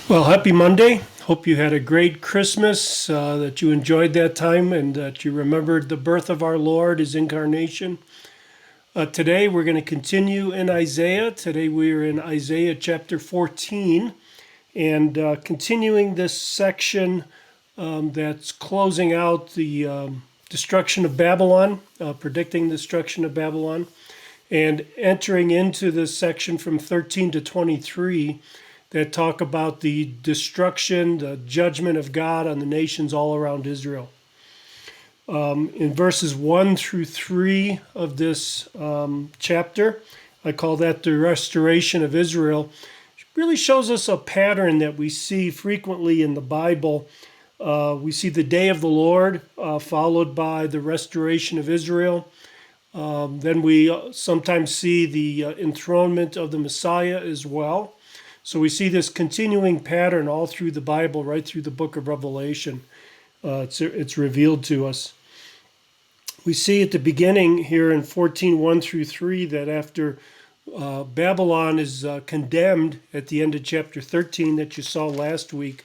Well, happy Monday. Hope you had a great Christmas, that you enjoyed that time, and that you remembered the birth of our Lord, his incarnation. Today we're going to continue in Isaiah. Today we're in Isaiah chapter 14, and continuing this section that's closing out the destruction of Babylon, predicting the destruction of Babylon, and entering into this section from 13 to 23 that talk about the destruction, the judgment of God on the nations all around Israel. In verses 1 through 3 of this chapter, I call that the restoration of Israel. It really shows us a pattern that we see frequently in the Bible. We see the day of the Lord followed by the restoration of Israel. Then we sometimes see the enthronement of the Messiah as well. So we see this continuing pattern all through the Bible, right through the book of Revelation. It's revealed to us. We see at the beginning here in 14:1 through 3 that after Babylon is condemned at the end of chapter 13 that you saw last week,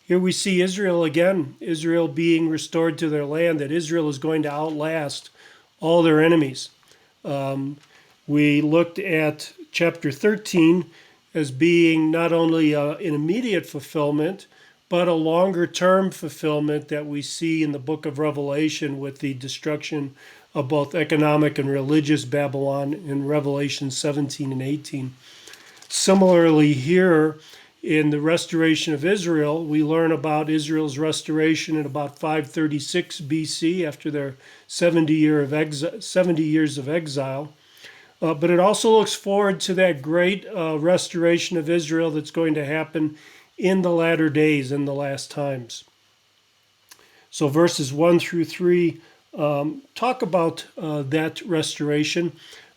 here we see Israel again, Israel being restored to their land, that Israel is going to outlast all their enemies. We looked at chapter 13 as being not only an immediate fulfillment, but a longer term fulfillment that we see in the book of Revelation with the destruction of both economic and religious Babylon in Revelation 17 and 18. Similarly, here in the restoration of Israel, we learn about Israel's restoration in about 536 BC after their 70 years of exile. But it also looks forward to that great restoration of Israel that's going to happen in the latter days, in the last times. So verses 1 through 3 talk about that restoration.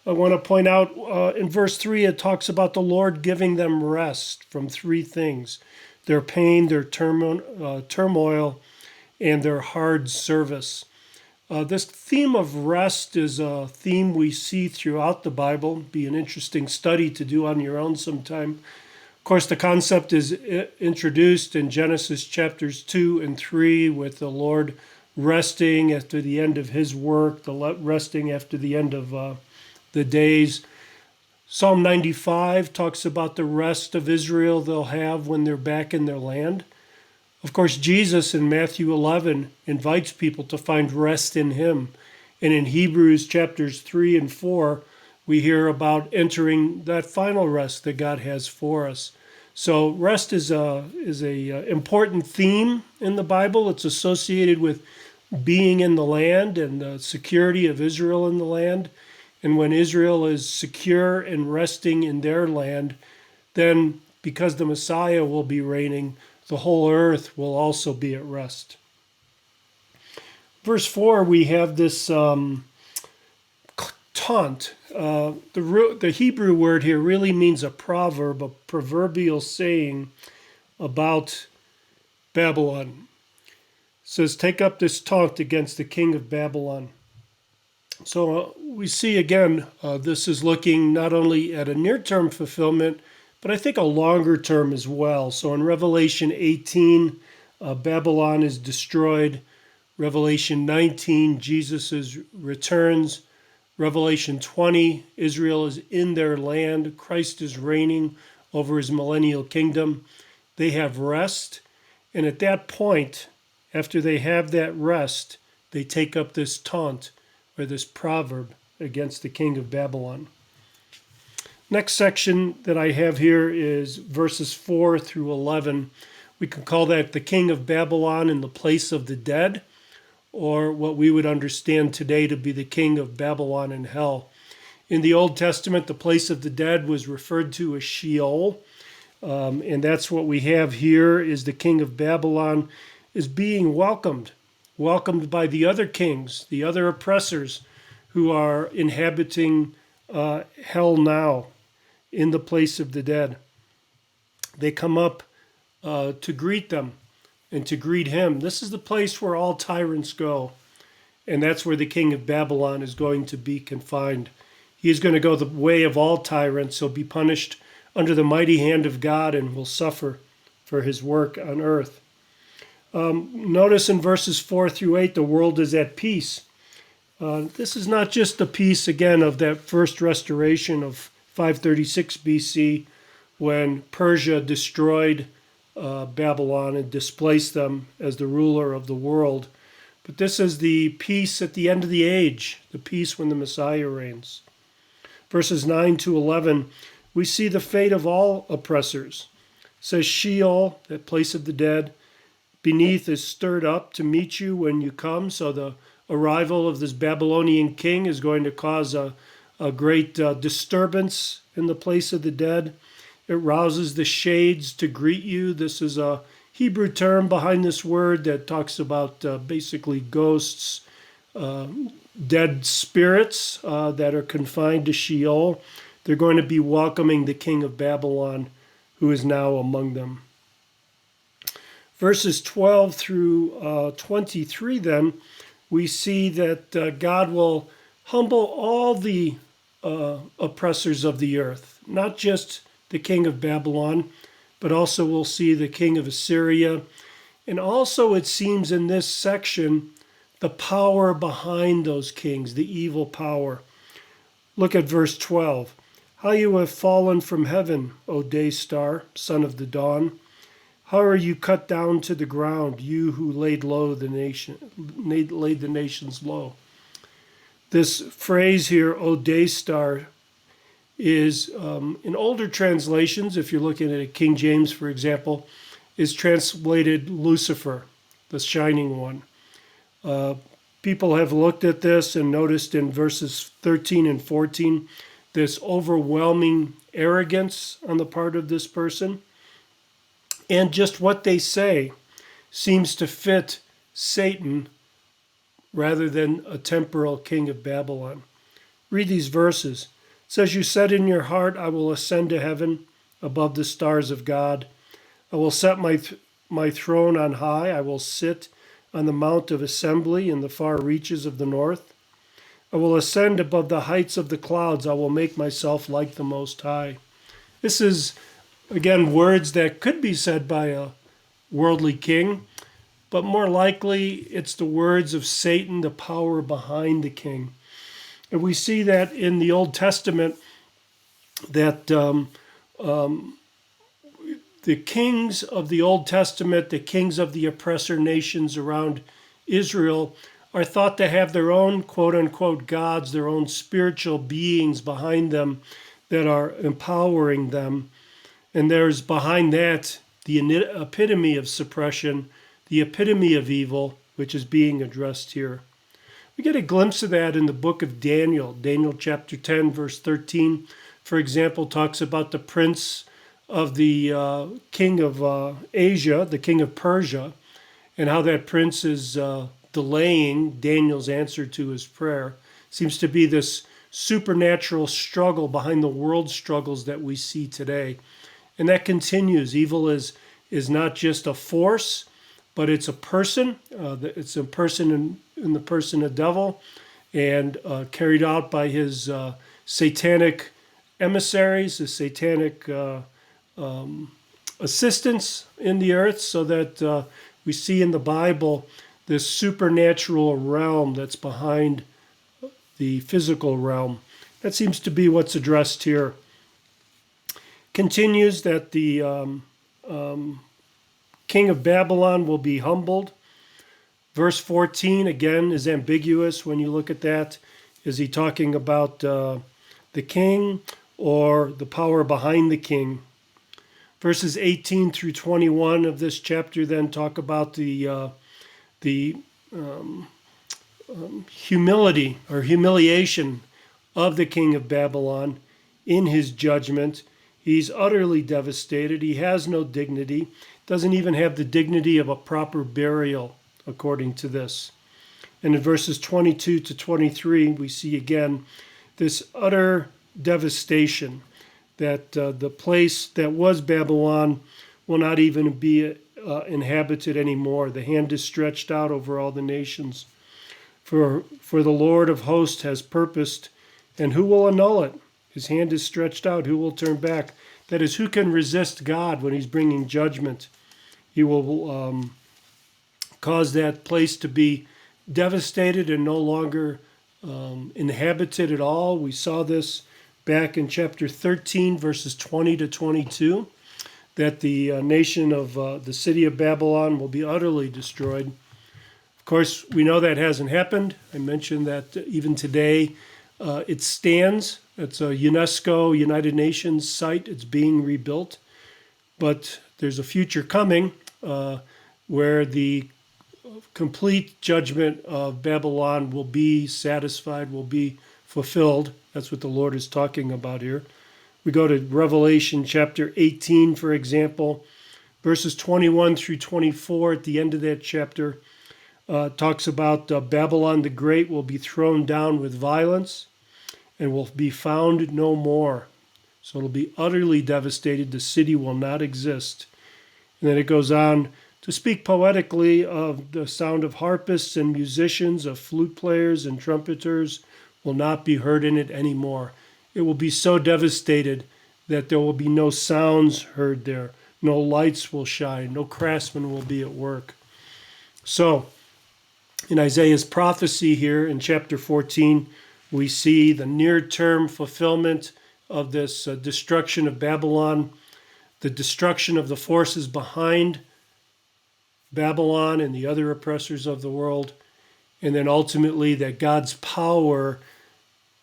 I want to point out in verse 3, it talks about the Lord giving them rest from three things: their pain, their turmoil, and their hard service. This theme of rest is a theme we see throughout the Bible. Be an interesting study to do on your own sometime. Of course, the concept is introduced in Genesis chapters 2 and 3 with the Lord resting after the end of his work, resting after the end of the days. Psalm 95 talks about the rest of Israel they'll have when they're back in their land. Of course, Jesus in Matthew 11 invites people to find rest in him. And in Hebrews chapters 3 and 4, we hear about entering that final rest that God has for us. So rest is a important theme in the Bible. It's associated with being in the land and the security of Israel in the land. And when Israel is secure and resting in their land, then because the Messiah will be reigning, the whole earth will also be at rest. Verse 4, we have this taunt. The Hebrew word here really means a proverb, a proverbial saying about Babylon. It says, take up this taunt against the king of Babylon. So we see again, this is looking not only at a near-term fulfillment, but I think a longer term as well. So in Revelation 18, Babylon is destroyed. Revelation 19, Jesus returns. Revelation 20, Israel is in their land. Christ is reigning over his millennial kingdom. They have rest. And at that point, after they have that rest, they take up this taunt or this proverb against the king of Babylon. Next section that I have here is verses 4 through 11. We can call that the king of Babylon in the place of the dead, or what we would understand today to be the king of Babylon in hell. In the Old Testament, the place of the dead was referred to as Sheol, and that's what we have here is the king of Babylon is being welcomed by the other kings, the other oppressors who are inhabiting hell now in the place of the dead. They come up to greet them and to greet him. This is the place where all tyrants go, and that's where the king of Babylon is going to be confined. He is going to go the way of all tyrants. He'll be punished under the mighty hand of God and will suffer for his work on earth. Notice in verses 4 through 8, the world is at peace. This is not just the peace, again, of that first restoration of 536 BC when Persia destroyed Babylon and displaced them as the ruler of the world. But this is the peace at the end of the age, the peace when the Messiah reigns. Verses 9 to 11, we see the fate of all oppressors. It says Sheol, that place of the dead, beneath is stirred up to meet you when you come. So the arrival of this Babylonian king is going to cause a great disturbance in the place of the dead. It rouses the shades to greet you. This is a Hebrew term behind this word that talks about basically ghosts, dead spirits that are confined to Sheol. They're going to be welcoming the king of Babylon, who is now among them. Verses 12 through 23 then, we see that God will humble all the oppressors of the earth, not just the king of Babylon, but also we'll see the king of Assyria. And also it seems in this section, the power behind those kings, the evil power. Look at verse 12. How you have fallen from heaven, O day star, son of the dawn. How are you cut down to the ground, you who laid the nations low? This phrase here, O day star, is in older translations, if you're looking at a King James, for example, is translated Lucifer, the shining one. People have looked at this and noticed in verses 13 and 14 this overwhelming arrogance on the part of this person. And just what they say seems to fit Satan rather than a temporal king of Babylon. Read these verses. It says, you said in your heart, I will ascend to heaven above the stars of God. I will set my throne on high. I will sit on the mount of assembly in the far reaches of the north. I will ascend above the heights of the clouds. I will make myself like the Most High. This is, again, words that could be said by a worldly king, but more likely it's the words of Satan, the power behind the king. And we see that in the Old Testament that the kings of the Old Testament, the kings of the oppressor nations around Israel, are thought to have their own quote-unquote gods, their own spiritual beings behind them that are empowering them. And there's behind that the epitome of suppression, the epitome of evil, which is being addressed here. We get a glimpse of that in the book of Daniel. Daniel chapter 10, verse 13, for example, talks about the prince of the king of Asia, the king of Persia, and how that prince is delaying Daniel's answer to his prayer. Seems to be this supernatural struggle behind the world struggles that we see today. And that continues. Evil is not just a force, but it's a person. It's a person in the person of devil, and carried out by his satanic emissaries, his satanic assistants in the earth, so that we see in the Bible this supernatural realm that's behind the physical realm. That seems to be what's addressed here. Continues that the king of Babylon will be humbled. Verse 14, again, is ambiguous when you look at that. Is he talking about the king or the power behind the king? Verses 18 through 21 of this chapter then talk about the humility or humiliation of the king of Babylon in his judgment. He's utterly devastated. He has no dignity. Doesn't even have the dignity of a proper burial, according to this. And in verses 22 to 23, we see again this utter devastation that the place that was Babylon will not even be inhabited anymore. The hand is stretched out over all the nations. For the Lord of hosts has purposed, and who will annul it? His hand is stretched out, who will turn back? That is, who can resist God when he's bringing judgment? He will cause that place to be devastated and no longer inhabited at all. We saw this back in chapter 13, verses 20 to 22, that the nation of the city of Babylon will be utterly destroyed. Of course, we know that hasn't happened. I mentioned that even today it stands. It's a UNESCO, United Nations site. It's being rebuilt. But there's a future coming where the complete judgment of Babylon will be satisfied, will be fulfilled. That's what the Lord is talking about here. We go to Revelation chapter 18, for example, verses 21 through 24. At the end of that chapter, talks about Babylon the Great will be thrown down with violence and will be found no more. So it'll be utterly devastated. The city will not exist. And then it goes on to speak poetically of the sound of harpists and musicians, of flute players and trumpeters will not be heard in it anymore. It will be so devastated that there will be no sounds heard there. No lights will shine. No craftsmen will be at work. So, in Isaiah's prophecy here in chapter 14, we see the near-term fulfillment of this destruction of Babylon, the destruction of the forces behind Babylon and the other oppressors of the world, and then ultimately that God's power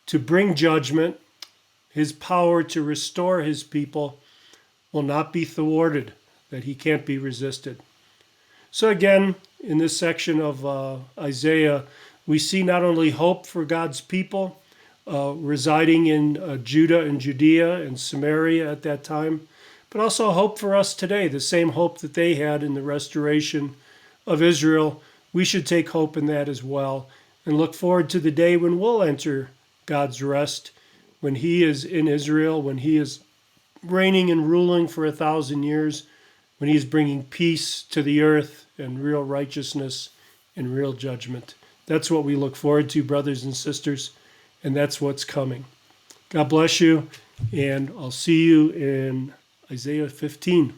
to bring judgment, his power to restore his people, will not be thwarted, that he can't be resisted. So again, in this section of Isaiah, we see not only hope for God's people residing in Judah and Judea and Samaria at that time, but also hope for us today, the same hope that they had in the restoration of Israel. We should take hope in that as well and look forward to the day when we'll enter God's rest, when he is in Israel, when he is reigning and ruling for 1,000 years, when he is bringing peace to the earth and real righteousness and real judgment. That's what we look forward to, brothers and sisters, and that's what's coming. God bless you, and I'll see you in Isaiah 15.